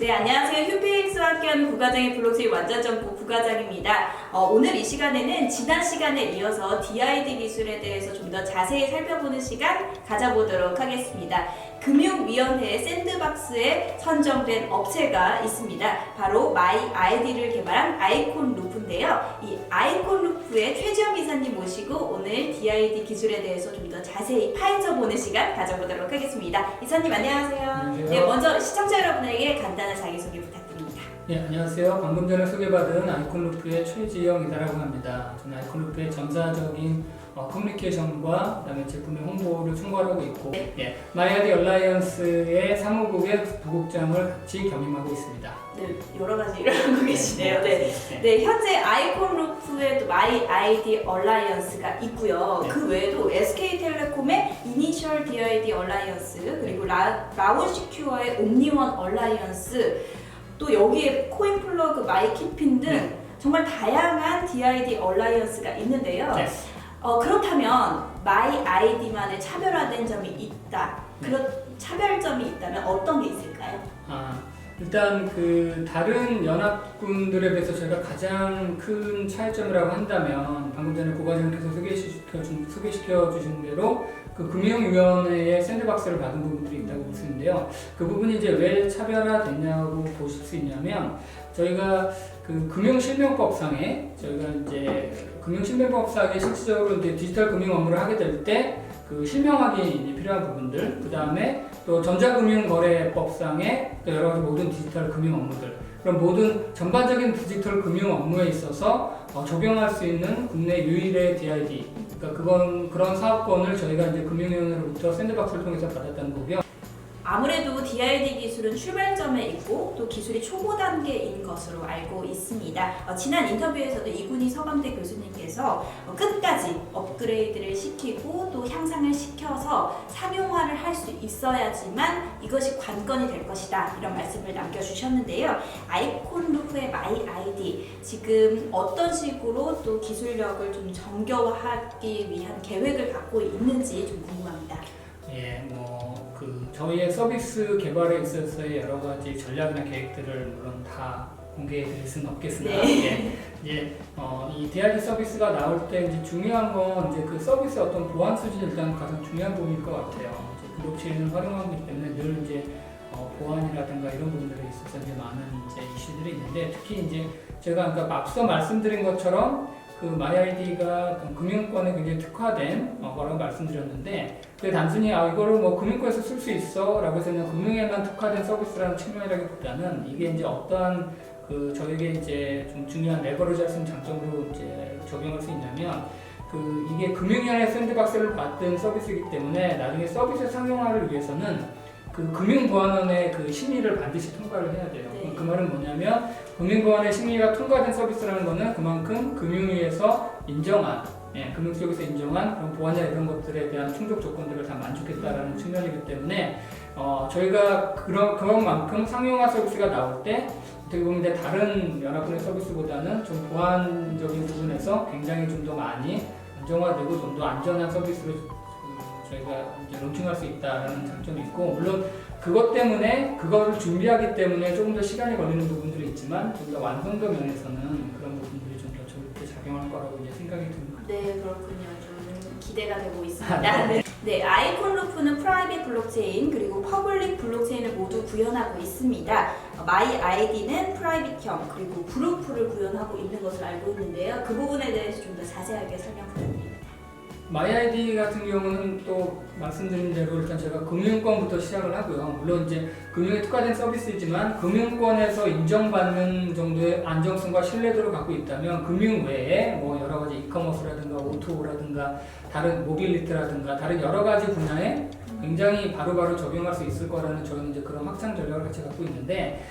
네, 안녕하세요. 휴페이엑스와 함께하는 국가장의 블록체인 완전정보 국가장입니다. 오늘 이 시간에는 지난 시간에 이어서 DID 기술에 대해서 좀 더 자세히 살펴보는 시간 가져보도록 하겠습니다. 금융위원회 샌드박스에 선정된 업체가 있습니다. 바로 마이아이디를 개발한 아이콘루프인데요. 이 아이콘루프의 최지영 이사님 모시고 오늘 DID 기술에 대해서 좀 더 자세히 파헤쳐보는 시간 가져보도록 하겠습니다. 이사님 안녕하세요. 안녕하세요. 네, 먼저 시청자 여러분에게 간단한 자기소개 부탁드립니다. 네, 안녕하세요. 방금 전에 소개받은 아이콘루프의 최지영 이사라고 합니다. 저는 아이콘루프의 전사적인 커뮤니케이션과 그다음에 제품의 홍보를 총괄하고 있고 네, 마이아이디 얼라이언스의 사무국의 부국장을 같이 겸임하고 있습니다. 네, 여러 가지 일을 하고 계시네요. 네, 현재 아이콘루프에도 마이아이디 얼라이언스가 있고요. 네. 그 외에도 SK텔레콤의 이니셜 DID 얼라이언스, 그리고 라온시큐어의 옴니원 얼라이언스, 또 여기에 코인플러그, 마이키핀 등 정말 다양한 DID 얼라이언스가 있는데요. 네. 그렇다면 마이아이디만의 차별화된 점이 있다. 그런 차별점이 있다면 어떤 게 있을까요? 일단 그 다른 연합군들에 비해서 저희가 가장 큰 차이점이라고 한다면 방금 전에 고과장님께서 소개시켜 주신 대로 그 금융위원회의 샌드박스를 받은 부분들이 있다고 보시는데요. 그 부분이 이제 왜 차별화됐냐고 보실 수 있냐면 저희가 그 금융실명법상에 저희가 이제 금융실명법상에 실질적으로 이제 디지털 금융 업무를 하게 될 때 그 실명 확인이 필요한 부분들, 그 다음에 또 전자금융거래법상의 또 여러 가지 모든 디지털 금융 업무들, 그런 모든 전반적인 디지털 금융 업무에 있어서 적용할 수 있는 국내 유일의 DID, 그러니까 그런 사업권을 저희가 이제 금융위원회로부터 샌드박스를 통해서 받았다는 거고요. 아무래도 DID 기술은 출발점에 있고 또 기술이 초보 단계인 것으로 알고 있습니다. 지난 인터뷰에서도 이군희 서강대 교수님께서 끝까지 업그레이드를 시키고 또 향상을 시켜서 상용화를 할 수 있어야지만 이것이 관건이 될 것이다, 이런 말씀을 남겨주셨는데요. 아이콘루프의 마이아이디, 지금 어떤 식으로 또 기술력을 좀 정교화하기 위한 계획을 갖고 있는지 좀 궁금합니다. 예, 저희의 서비스 개발에 있어서의 여러 가지 전략이나 계획들을 물론 다 공개해드릴 수는 없겠으나, 이 DID 서비스가 나올 때 이제 중요한 건 이제 그 서비스의 어떤 보안 수준이 일단 가장 중요한 부분일 것 같아요. 이제 블록체인을 활용하기 때문에 늘 이제 보안이라든가 이런 부분들에 있어서 이제 많은 이제 이슈들이 있는데, 특히 이제 제가 그러니까 앞서 말씀드린 것처럼 그 마이아이디가 금융권에 굉장히 특화된 거라고 말씀드렸는데, 그게 단순히 이거를 금융권에서 쓸 수 있어 라고 해서 그냥 금융에만 특화된 서비스라는 측면이라기보다는 이게 이제 어떠한 그 저에게 이제 좀 중요한 레버리지 할 수 있는 장점으로 이제 적용할 수 있냐면, 그 이게 금융위원회 샌드박스를 받은 서비스이기 때문에 나중에 서비스 상용화를 위해서는 그 금융보안원의 그 심의를 반드시 통과를 해야 돼요. 네. 그 말은 뭐냐면 금융보안의 심의가 통과된 서비스라는 거는 그만큼 금융위에서 인정한, 금융 쪽에서 인정한 그런 보안이나 이런 것들에 대한 충족 조건들을 다 만족했다라는 측면이기 때문에 저희가 그런 만큼 상용화 서비스가 나올 때 어떻게 보면 이제 다른 연합군의 서비스보다는 좀 보안적인 부분에서 굉장히 좀 더 많이 안정화되고 좀 더 안전한 서비스로 저희가 이제 론칭할 수 있다는 장점이 있고, 물론 그것 때문에 그거를 준비하기 때문에 조금 더 시간이 걸리는 부분들이 있지만 좀 더 완성도 면에서는 그런 부분들이 좀 더 좋게 작용할 거라고 이제 생각이 듭니다. 네, 그렇군요. 좀 기대가 되고 있습니다. 네, 아이콘루프는 프라이빗 블록체인 그리고 퍼블릭 블록체인을 모두 구현하고 있습니다. 마이아이디는 프라이빗형 그리고 그루프를 구현하고 있는 것을 알고 있는데요. 그 부분에 대해서 좀 더 자세하게 설명 부탁드립니다. 마이아이디 같은 경우는 또 말씀드린 대로 일단 제가 금융권부터 시작을 하고요. 물론 이제 금융에 특화된 서비스이지만 금융권에서 인정받는 정도의 안정성과 신뢰도를 갖고 있다면 금융 외에 여러 가지 이커머스라든가 오토라든가 다른 모빌리티라든가 다른 여러 가지 분야에 굉장히 바로바로 적용할 수 있을 거라는 저희는 이제 그런 확장 전략을 같이 갖고 있는데,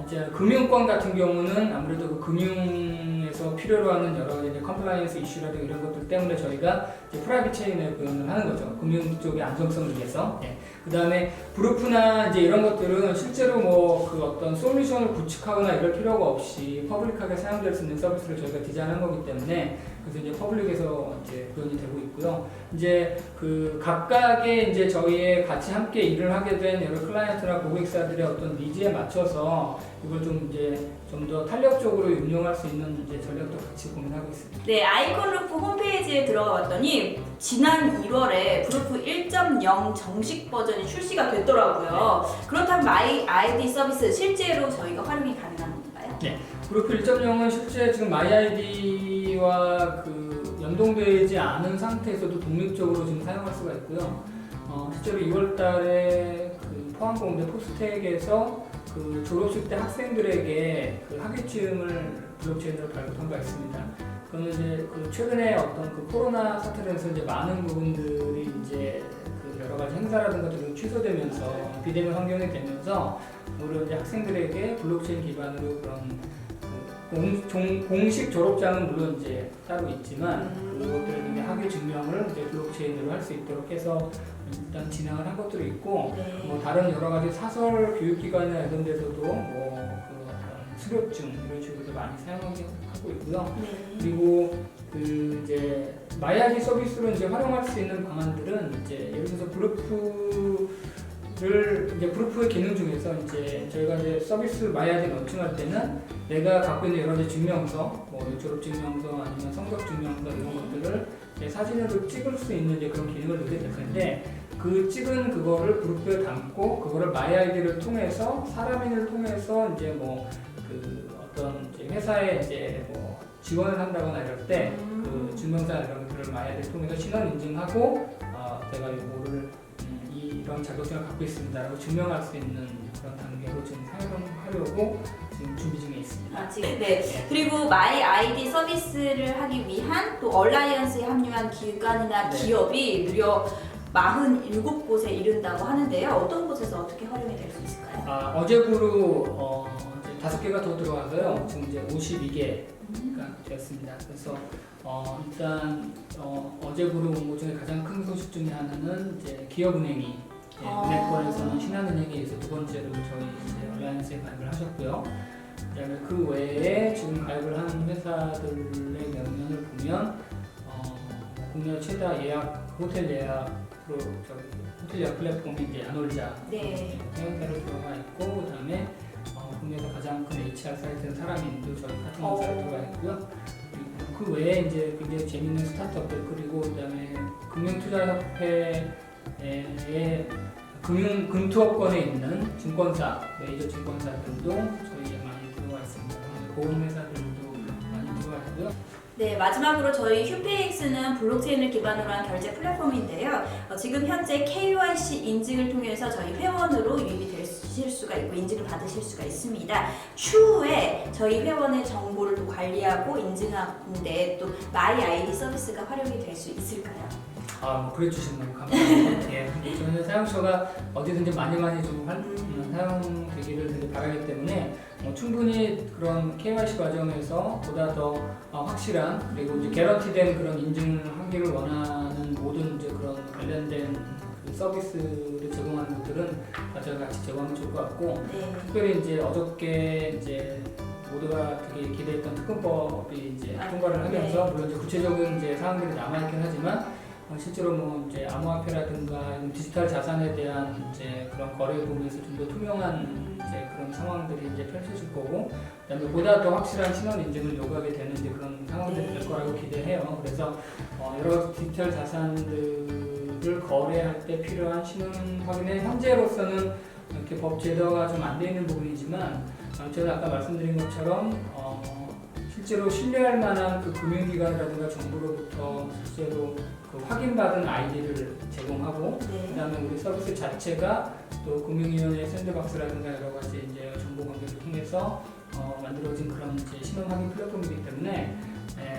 이제 금융권 같은 경우는 아무래도 그 금융에서 에서 필요로 하는 여러 가지 컴플라이언스 이슈라든가 이런 것들 때문에 저희가 이제 프라이빗 체인을 구현을 하는 거죠. 금융 쪽의 안정성을 위해서. 예. 그 다음에 브루프나 이제 이런 것들은 실제로 뭐 그 어떤 솔루션을 구축하거나 이럴 필요가 없이 퍼블릭하게 사용될 수 있는 서비스를 저희가 디자인한 거기 때문에 그래서 이제 퍼블릭에서 이제 구현이 되고 있고요. 이제 그 각각의 이제 저희의 같이 함께 일을 하게 된 여러 클라이언트나 고객사들의 어떤 니즈에 맞춰서 이걸 좀 이제 좀 더 탄력적으로運用할 수 있는 이제 전략도 같이 고민하고 있습니다. 네, 아이콘루프 홈페이지에 들어가 봤더니 지난 1월에 브루프 1.0 정식 버전이 출시가 됐더라고요. 그렇다면 마이 아이디 서비스 실제로 저희가 활용이 가능한 건가요? 네, 브루프 1.0은 실제 지금 마이 아이디와 그 연동되지 않은 상태에서도 독립적으로 지금 사용할 수가 있고요. 실제로 2월달에 그 포항공대 포스텍에서 그 졸업식 때 학생들에게 그 학위증을 블록체인으로 발급한 바 있습니다. 그러면 이제 그 최근에 어떤 그 코로나 사태로 해서 이제 많은 부분들이 이제 그 여러 가지 행사라든가 좀 취소되면서 비대면 환경이 되면서 오히려 이제 학생들에게 블록체인 기반으로 그런 그 공식 졸업장은 물론 이제 따로 있지만 그것들을 이제 학위 증명을 이제 블록체인으로 할 수 있도록 해서 일단 진행을 한 것들이 있고 네. 뭐 다른 여러 가지 사설 교육기관이나 이런 데서도 뭐 그 수료증 이런 식으로 많이 사용하고 있고요. 네. 그리고 그 이제 마이아이디 서비스로 이제 활용할 수 있는 방안들은 이제 예를 들어서 브루프의 기능 중에서 이제 저희가 이제 서비스 마이아이디 런칭할 때는 내가 갖고 있는 여러 가지 증명서, 뭐 졸업 증명서 아니면 성적 증명서 이런 것들을 이제 사진으로 찍을 수 있는 이제 그런 기능을 넣게 될 텐데 그 찍은 그거를 브루프에 담고 그거를 마이아이디를 통해서 사람인을 통해서 이제 뭐 그 어떤 이제 회사에 이제 뭐 지원을 한다거나 이럴 때 그 증명서 이런 것들을 마이아이디를 통해서 신원 인증하고 내가 이거를 이런 자격증을 갖고 있습니다라고 증명할 수 있는 그런 단계로 지금 사용하려고 지금 준비 중에 있습니다. 지금 네. 그리고 마이 아이디 서비스를 하기 위한 또 얼라이언스에 합류한 기관이나 네. 기업이 무려 47곳에 이른다고 하는데요. 어떤 곳에서 어떻게 활용이 될 수 있을까요? 어제부로 이제 5개가 더 들어와서요. 지금 이제 52개가 되었습니다. 그래서 일단 어제부로 온 것 중에 가장 큰 소식 중에 하나는 이제 기업은행이 은행권에서는 신한은행에 의해서 두 번째로 저희 이제 얼라이언스에 가입을 하셨고요. 그다음에 그 외에 지금 가입을 한 회사들의 명단을 보면 국내 최다 예약 호텔 예약으로 호텔 예약 플랫폼이 이제 안올자 네. 회사로 들어가 있고 그다음에 국내에서 가장 큰 HR 사이트는 사람인도 저희 같은 회사에 들어가 있고요. 그 외에 이제 굉장히 재밌는 스타트업들 그리고 그다음에 금융투자협회의 금투업권에 있는 증권사 메이저 증권사들도 저희에 많이 들어와 있습니다. 보험회사들도 많이 들어와 있고요. 네, 마지막으로 저희 휴페이엑스는 블록체인을 기반으로 한 결제 플랫폼인데요. 지금 현재 KYC 인증을 통해서 저희 회원으로 유입이 되실 수가 있고 인증을 받으실 수가 있습니다. 추후에 저희 회원의 정보를 또 관리하고 인증하는데 또 마이 아이디 서비스가 활용이 될 수 있을까요? 뭐 그래 주시면 너무 감사합니다. 예, 저는 사용처가 어디든지 많이 좀 사용되기를 되게 바라기 때문에 충분히 그런 KYC 과정에서 보다 더 확실한 그리고 이제 개런티된 그런 인증하기를 원하는 모든 이제 그런 관련된 그 서비스를 제공하는 것들은 저희가 같이 제공하면 좋을 것 같고 네. 특별히 이제 어저께 이제 모두가 되게 기대했던 특검법이 이제 통과를 하면서 물론 이제 구체적인 이제 사항들이 남아있긴 하지만 실제로 뭐 이제 암호화폐라든가 디지털 자산에 대한 이제 그런 거래 부분에서 좀 더 투명한 이제 그런 상황들이 이제 펼쳐질 거고, 그다음에 보다 더 확실한 신원 인증을 요구하게 되는 이제 그런 상황들이 될 거라고 기대해요. 그래서 여러 가지 디지털 자산들을 거래할 때 필요한 신원 확인은 현재로서는 이렇게 법 제도가 좀 안 돼 있는 부분이지만, 제가 아까 말씀드린 것처럼 실제로 신뢰할 만한 그 금융기관이라든가 정부로부터 실제로 그 확인받은 아이디를 제공하고, 네. 그다음에 우리 서비스 자체가 또 금융위원회 샌드박스라든가 여러 가지 이제 정보 관계를 통해서 만들어진 그런 이제 신원 확인 플랫폼이기 때문에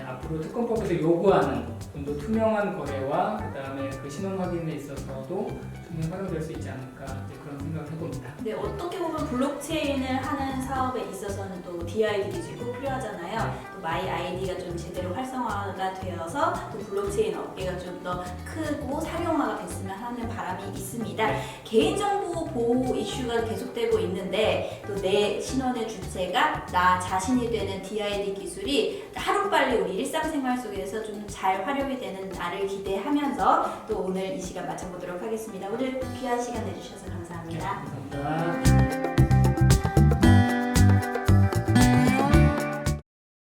앞으로 특검법에서 요구하는 좀 더 투명한 거래와 그다음에 그 신원 확인에 있어서도 충분히 활용될 수 있지 않을까 이제 그런 생각을 해봅니다. 네, 어떻게 보면 블록체인을 하는 사업에 있어서는 또 DID도 꼭 필요하잖아요. 또 마이 아이디가 좀 제대로 활성화가 되어서 또 블록체인 업계가 좀 더 크고 상용화가 됐으면 하는 바람이 있습니다. 개인정보 보호 이슈가 계속되고 있는데 또 내 신원의 주체가 나 자신이 되는 DID 기술이 하루빨리 우리 일상생활 속에서 좀 잘 활용이 되는 날을 기대하면서 또 오늘 이 시간 마쳐보도록 하겠습니다. 오늘 귀한 시간 내주셔서 감사합니다. 감사합니다.